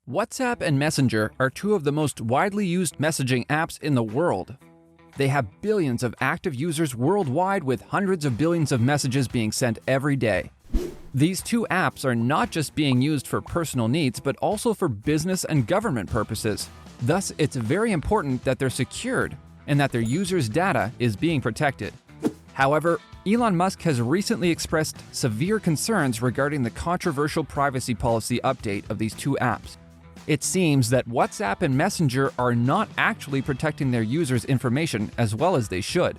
WhatsApp and Messenger are two of the most widely used messaging apps in the world. They have billions of active users worldwide with hundreds of billions of messages being sent every day. These two apps are not just being used for personal needs, but also for business and government purposes. Thus, it's very important that they're secured and that their users' data is being protected. However, Elon Musk has recently expressed severe concerns regarding the controversial privacy policy update of these two apps. It seems that WhatsApp and Messenger are not actually protecting their users' information as well as they should.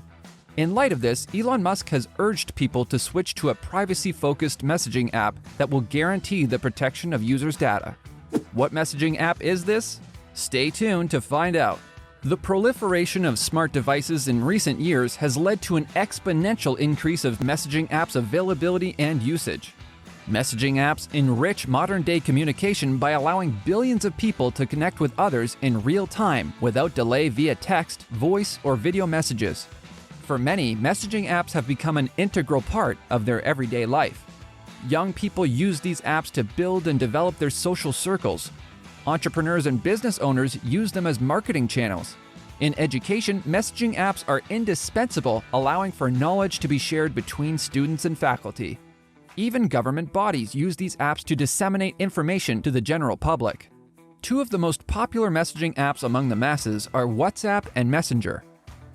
In light of this, Elon Musk has urged people to switch to a privacy-focused messaging app that will guarantee the protection of users' data. What messaging app is this? Stay tuned to find out. The proliferation of smart devices in recent years has led to an exponential increase of messaging apps' availability and usage. Messaging apps enrich modern-day communication by allowing billions of people to connect with others in real time without delay via text, voice, or video messages. For many, messaging apps have become an integral part of their everyday life. Young people use these apps to build and develop their social circles. Entrepreneurs and business owners use them as marketing channels. In education, messaging apps are indispensable, allowing for knowledge to be shared between students and faculty. Even government bodies use these apps to disseminate information to the general public. Two of the most popular messaging apps among the masses are WhatsApp and Messenger.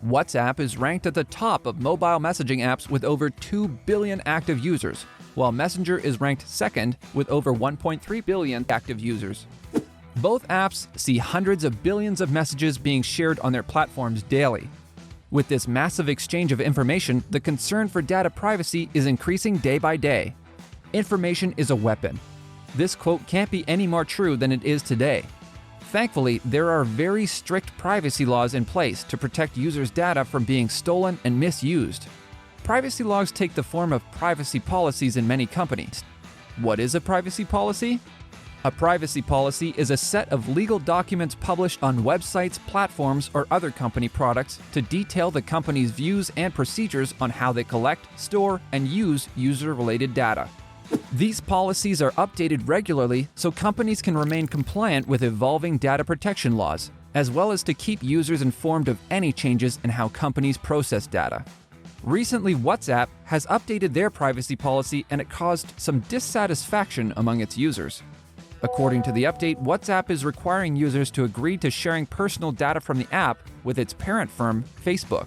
WhatsApp is ranked at the top of mobile messaging apps with over 2 billion active users, while Messenger is ranked second with over 1.3 billion active users. Both apps see hundreds of billions of messages being shared on their platforms daily. With this massive exchange of information, the concern for data privacy is increasing day by day. Information is a weapon. This quote can't be any more true than it is today. Thankfully, there are very strict privacy laws in place to protect users' data from being stolen and misused. Privacy laws take the form of privacy policies in many companies. What is a privacy policy? A privacy policy is a set of legal documents published on websites, platforms, or other company products to detail the company's views and procedures on how they collect, store, and use user-related data. These policies are updated regularly so companies can remain compliant with evolving data protection laws, as well as to keep users informed of any changes in how companies process data. Recently, WhatsApp has updated their privacy policy and it caused some dissatisfaction among its users. According to the update, WhatsApp is requiring users to agree to sharing personal data from the app with its parent firm, Facebook.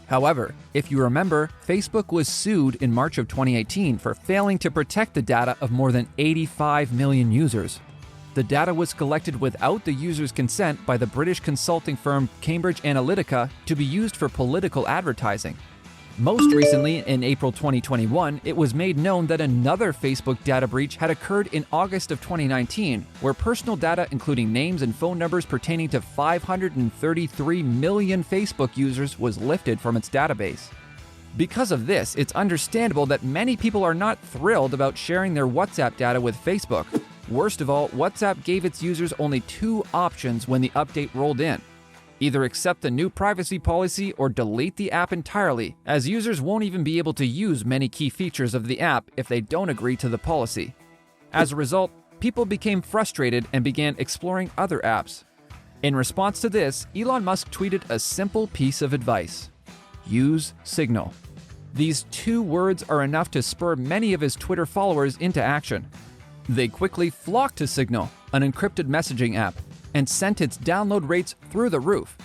However, if you remember, Facebook was sued in March of 2018 for failing to protect the data of more than 85 million users. The data was collected without the user's consent by the British consulting firm Cambridge Analytica to be used for political advertising. Most recently, in April 2021, it was made known that another Facebook data breach had occurred in August of 2019, where personal data including names and phone numbers pertaining to 533 million Facebook users was lifted from its database. Because of this, it's understandable that many people are not thrilled about sharing their WhatsApp data with Facebook. Worst of all, WhatsApp gave its users only two options when the update rolled in. Either accept the new privacy policy or delete the app entirely, as users won't even be able to use many key features of the app if they don't agree to the policy. As a result, people became frustrated and began exploring other apps. In response to this, Elon Musk tweeted a simple piece of advice: use Signal. These two words are enough to spur many of his Twitter followers into action. They quickly flocked to Signal, an encrypted messaging app, and sent its download rates through the roof.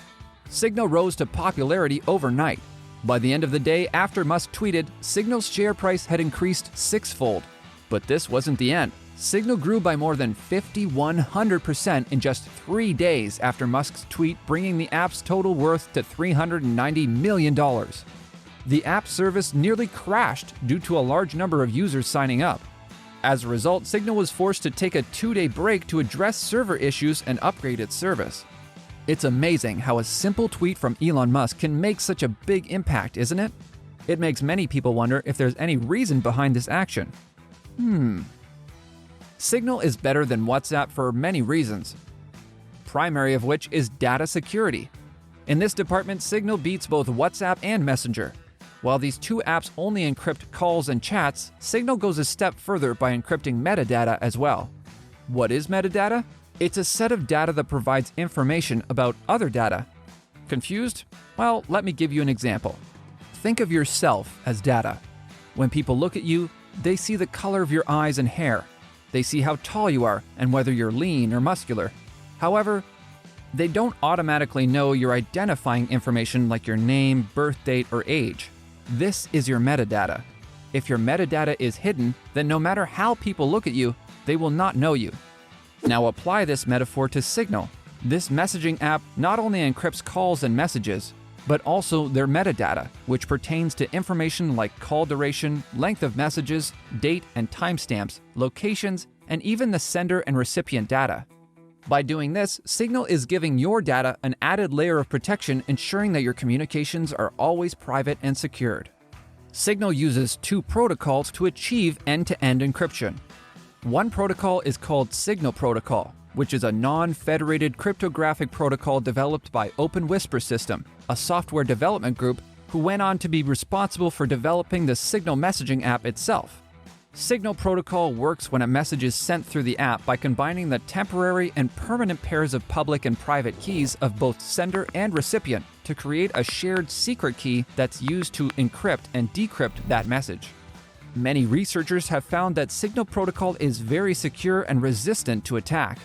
Signal rose to popularity overnight. By the end of the day after Musk tweeted, Signal's share price had increased sixfold. But this wasn't the end. Signal grew by more than 5,100% in just 3 days after Musk's tweet, bringing the app's total worth to $390 million. The app service nearly crashed due to a large number of users signing up. As a result, Signal was forced to take a 2-day break to address server issues and upgrade its service. It's amazing how a simple tweet from Elon Musk can make such a big impact, isn't it? It makes many people wonder if there's any reason behind this action. Signal is better than WhatsApp for many reasons, primary of which is data security. In this department, Signal beats both WhatsApp and Messenger. While these two apps only encrypt calls and chats, Signal goes a step further by encrypting metadata as well. What is metadata? It's a set of data that provides information about other data. Confused? Well, let me give you an example. Think of yourself as data. When people look at you, they see the color of your eyes and hair. They see how tall you are and whether you're lean or muscular. However, they don't automatically know your identifying information like your name, birth date, or age. This is your metadata. If your metadata is hidden, then no matter how people look at you, they will not know you. Now apply this metaphor to Signal. This messaging app not only encrypts calls and messages, but also their metadata, which pertains to information like call duration, length of messages, date and timestamps, locations, and even the sender and recipient data. By doing this, Signal is giving your data an added layer of protection, ensuring that your communications are always private and secured. Signal uses two protocols to achieve end-to-end encryption. One protocol is called Signal Protocol, which is a non-federated cryptographic protocol developed by Open Whisper System, a software development group who went on to be responsible for developing the Signal messaging app itself. Signal Protocol works when a message is sent through the app by combining the temporary and permanent pairs of public and private keys of both sender and recipient to create a shared secret key that's used to encrypt and decrypt that message. Many researchers have found that Signal Protocol is very secure and resistant to attack.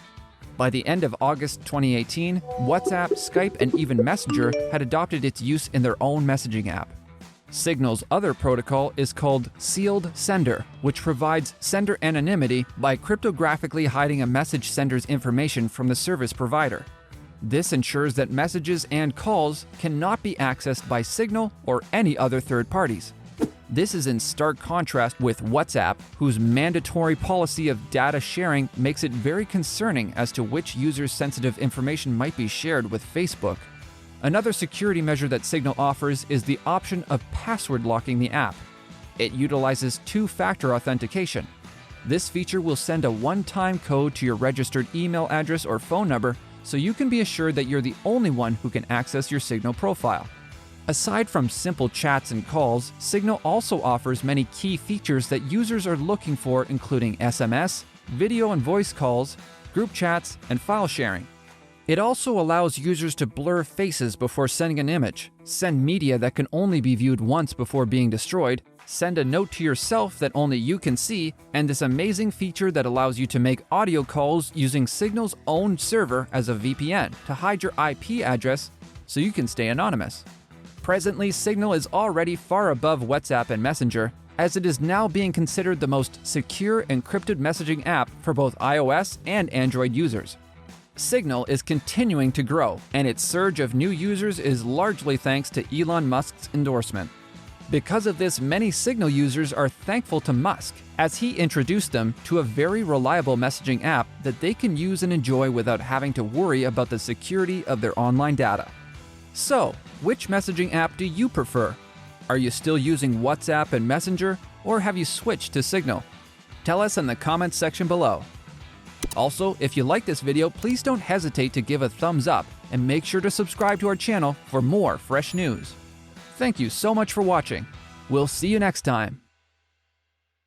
By the end of August 2018, WhatsApp, Skype, and even Messenger had adopted its use in their own messaging app. Signal's other protocol is called Sealed Sender, which provides sender anonymity by cryptographically hiding a message sender's information from the service provider. This ensures that messages and calls cannot be accessed by Signal or any other third parties. This is in stark contrast with WhatsApp, whose mandatory policy of data sharing makes it very concerning as to which users' sensitive information might be shared with Facebook. Another security measure that Signal offers is the option of password locking the app. It utilizes two-factor authentication. This feature will send a one-time code to your registered email address or phone number, so you can be assured that you're the only one who can access your Signal profile. Aside from simple chats and calls, Signal also offers many key features that users are looking for, including SMS, video and voice calls, group chats, and file sharing. It also allows users to blur faces before sending an image, send media that can only be viewed once before being destroyed, send a note to yourself that only you can see, and this amazing feature that allows you to make audio calls using Signal's own server as a VPN to hide your IP address so you can stay anonymous. Presently, Signal is already far above WhatsApp and Messenger, as it is now being considered the most secure encrypted messaging app for both iOS and Android users. Signal is continuing to grow, and its surge of new users is largely thanks to Elon Musk's endorsement. Because of this, many Signal users are thankful to Musk, as he introduced them to a very reliable messaging app that they can use and enjoy without having to worry about the security of their online data. So, which messaging app do you prefer? Are you still using WhatsApp and Messenger, or have you switched to Signal? Tell us in the comments section below. Also, if you like this video, please don't hesitate to give a thumbs up and make sure to subscribe to our channel for more fresh news. Thank you so much for watching. We'll see you next time.